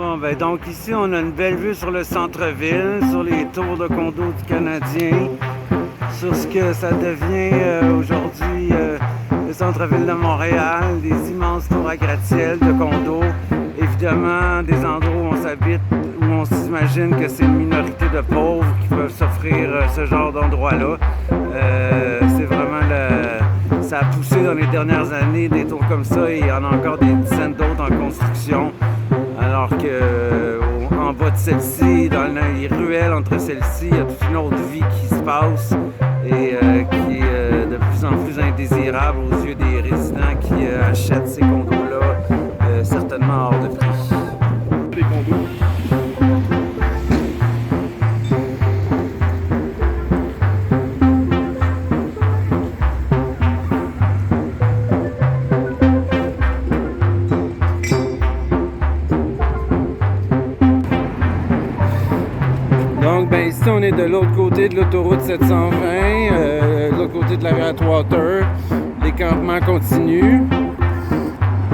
Bon, ben donc ici, on a une belle vue sur le centre-ville, sur les tours de condos du Canadien, sur ce que ça devient aujourd'hui le centre-ville de Montréal, des immenses tours à gratte-ciel de condos, évidemment des endroits où on s'habite, où on s'imagine que c'est une minorité de pauvres qui peuvent s'offrir ce genre d'endroit-là. C'est vraiment ça a poussé dans les dernières années des tours comme ça et il y en a encore des dizaines d'autres en construction. Alors que en bas de celle-ci, dans les ruelles entre celles-ci, il y a toute une autre vie qui se passe et qui est de plus en plus indésirable aux yeux des résidents qui achètent ces condos-là, certainement hors de prix. Les condos. Donc, ben ici, on est de l'autre côté de l'autoroute 720, de l'autre côté de la rue Atwater. Les campements continuent.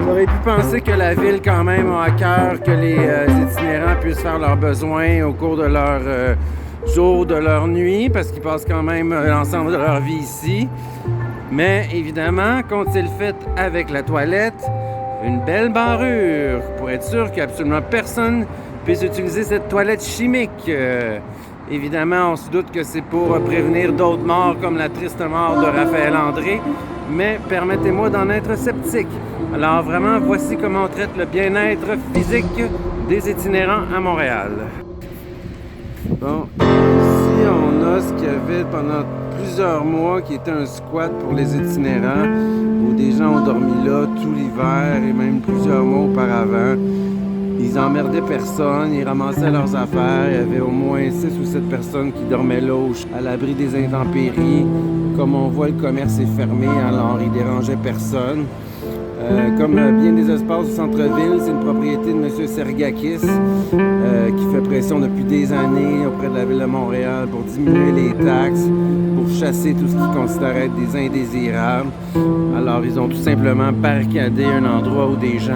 J'aurais pu penser que la ville, quand même, a à cœur que les itinérants puissent faire leurs besoins au cours de leur jour, de leur nuit, parce qu'ils passent quand même l'ensemble de leur vie ici. Mais évidemment, qu'ont-ils fait avec la toilette? Une belle barrure pour être sûr qu'absolument personne puisse utiliser cette toilette chimique. Évidemment, on se doute que c'est pour prévenir d'autres morts comme la triste mort de Raphaël André, mais permettez-moi d'en être sceptique. Alors vraiment, voici comment on traite le bien-être physique des itinérants à Montréal. Bon, ici on a ce qu'il y avait pendant plusieurs mois qui était un squat pour les itinérants, où des gens ont dormi là tout l'hiver et même plusieurs mois auparavant. Ils emmerdaient personne, ils ramassaient leurs affaires. Il y avait au moins 6 ou 7 personnes qui dormaient là à l'abri des intempéries. Comme on voit, le commerce est fermé, alors il dérangeait personne. Comme bien des espaces du centre-ville, c'est une propriété de M. Sergakis qui fait pression depuis des années auprès de la Ville de Montréal pour diminuer les taxes, pour chasser tout ce qu'ils considèrent être des indésirables. Alors, ils ont tout simplement barricadé un endroit où des gens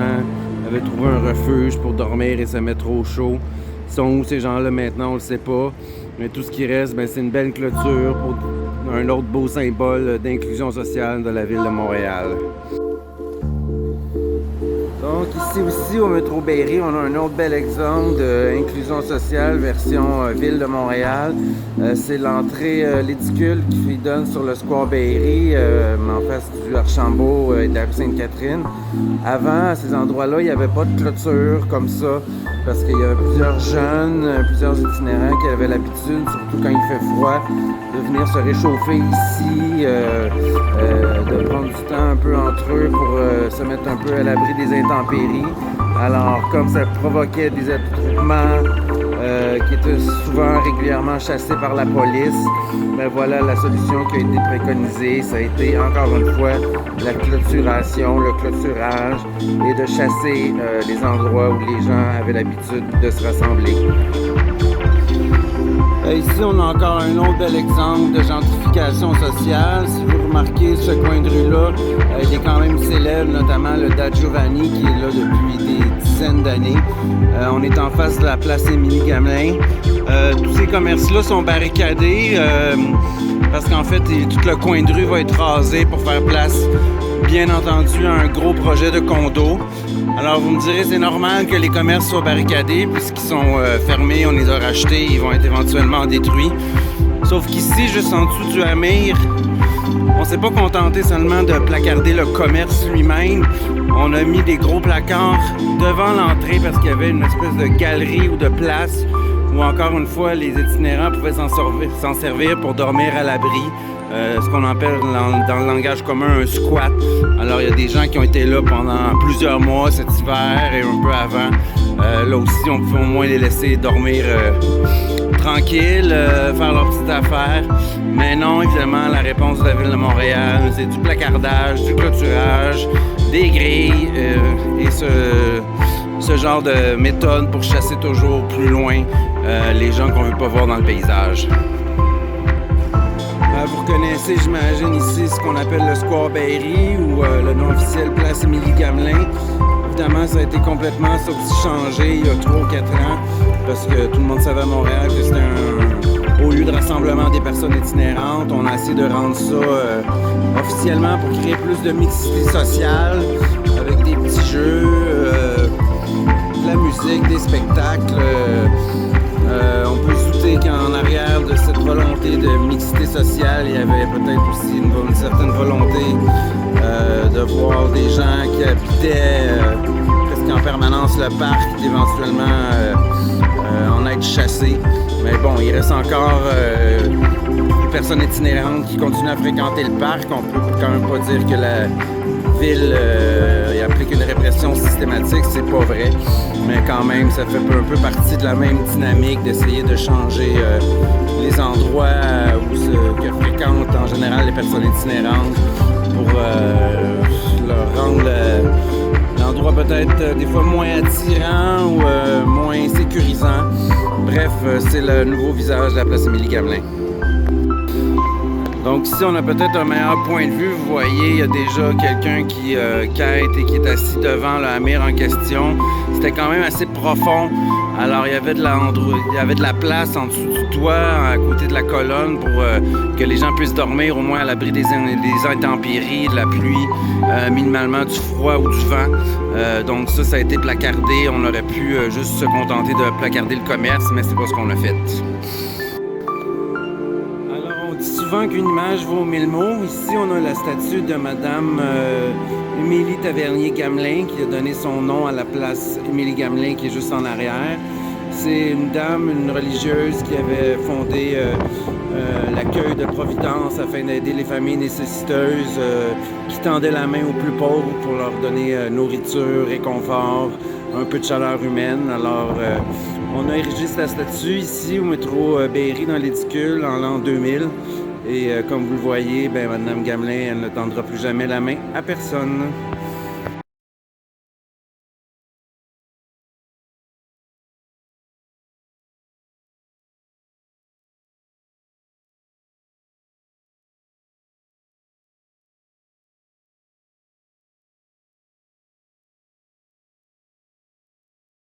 avaient trouvé un refuge pour dormir et se mettre au chaud. Ils sont où ces gens-là maintenant, on le sait pas. Mais tout ce qui reste, ben, c'est une belle clôture pour un autre beau symbole d'inclusion sociale de la Ville de Montréal. Donc ici aussi au métro Berry, on a un autre bel exemple d'inclusion sociale version Ville de Montréal. C'est l'entrée L'édicule qui donne sur le Square Berry, en face du Archambault et de la rue Sainte-Catherine. Avant, à ces endroits-là, il n'y avait pas de clôture comme ça, parce qu'il y avait plusieurs jeunes, plusieurs itinérants qui avaient l'habitude, surtout quand il fait froid, de venir se réchauffer ici, de prendre du temps un peu entre eux pour se mettre un peu à l'abri des intempéries. Alors, comme ça provoquait des attroupements qui étaient souvent régulièrement chassés par la police, ben voilà la solution qui a été préconisée. Ça a été encore une fois la clôturation, le clôturage et de chasser les endroits où les gens avaient l'habitude de se rassembler. Ici, on a encore un autre bel exemple de gentrification sociale. Si vous remarquez ce coin de rue-là, il est quand même célèbre, notamment le Da Giovanni qui est là depuis des dizaines d'années. On est en face de la place Émilie-Gamelin. Tous ces commerces-là sont barricadés parce qu'en fait, tout le coin de rue va être rasé pour faire place, bien entendu, à un gros projet de condo. Alors, vous me direz, c'est normal que les commerces soient barricadés puisqu'ils sont fermés, on les a rachetés, ils vont être éventuellement détruits. Sauf qu'ici, juste en dessous du Amir, on s'est pas contenté seulement de placarder le commerce lui-même. On a mis des gros placards devant l'entrée parce qu'il y avait une espèce de galerie ou de place où, encore une fois, les itinérants pouvaient s'en servir pour dormir à l'abri. Ce qu'on appelle dans le langage commun un squat. Alors, il y a des gens qui ont été là pendant plusieurs mois cet hiver et un peu avant. Là aussi, on pouvait au moins les laisser dormir tranquilles, faire leur petite affaire. Mais non, évidemment, la réponse de la Ville de Montréal, c'est du placardage, du clôturage, des grilles et ce genre de méthode pour chasser toujours plus loin les gens qu'on ne veut pas voir dans le paysage. Vous reconnaissez, j'imagine, ici ce qu'on appelle le Square Berry ou le nom officiel Place Émilie-Gamelin. Évidemment, ça a été complètement, ça aussi changé il y a 3 ou 4 ans, parce que tout le monde savait à Montréal que c'était un haut lieu de rassemblement des personnes itinérantes. On a essayé de rendre ça officiellement pour créer plus de mixité sociale, avec des petits jeux, de la musique, des spectacles. On peut se douter qu'en arrière de cette volonté de mixité sociale, il y avait peut-être aussi une certaine volonté de voir des gens qui habitaient presque en permanence le parc, d'éventuellement en être chassés. Mais bon, il reste encore des personnes itinérantes qui continuent à fréquenter le parc. On peut quand même pas dire que la ville applique une répression systématique, c'est pas vrai. Mais quand même, ça fait un peu partie de la même dynamique d'essayer de changer les endroits que fréquentent en général les personnes itinérantes pour leur rendre l'endroit peut-être des fois moins attirant ou moins sécurisant. Bref, c'est le nouveau visage de la place Émilie-Gamelin. Donc ici, on a peut-être un meilleur point de vue. Vous voyez, il y a déjà quelqu'un qui quête et qui est assis devant le hamir en question. C'était quand même assez profond. Alors, il y avait de la place en dessous du toit, à côté de la colonne, pour que les gens puissent dormir au moins à l'abri des intempéries, de la pluie, minimalement du froid ou du vent. Donc ça a été placardé. On aurait pu juste se contenter de placarder le commerce, mais c'est pas ce qu'on a fait. Souvent qu'une image vaut 1000 mots. Ici, on a la statue de Madame Émilie Tavernier-Gamelin qui a donné son nom à la place Émilie-Gamelin qui est juste en arrière. C'est une dame, une religieuse qui avait fondé l'accueil de Providence afin d'aider les familles nécessiteuses qui tendaient la main aux plus pauvres pour leur donner nourriture, réconfort, un peu de chaleur humaine. Alors, on a érigé sa statue ici au métro Berry dans l'Édicule en l'an 2000. Et comme vous le voyez, Madame Gamelin, elle ne tendra plus jamais la main à personne.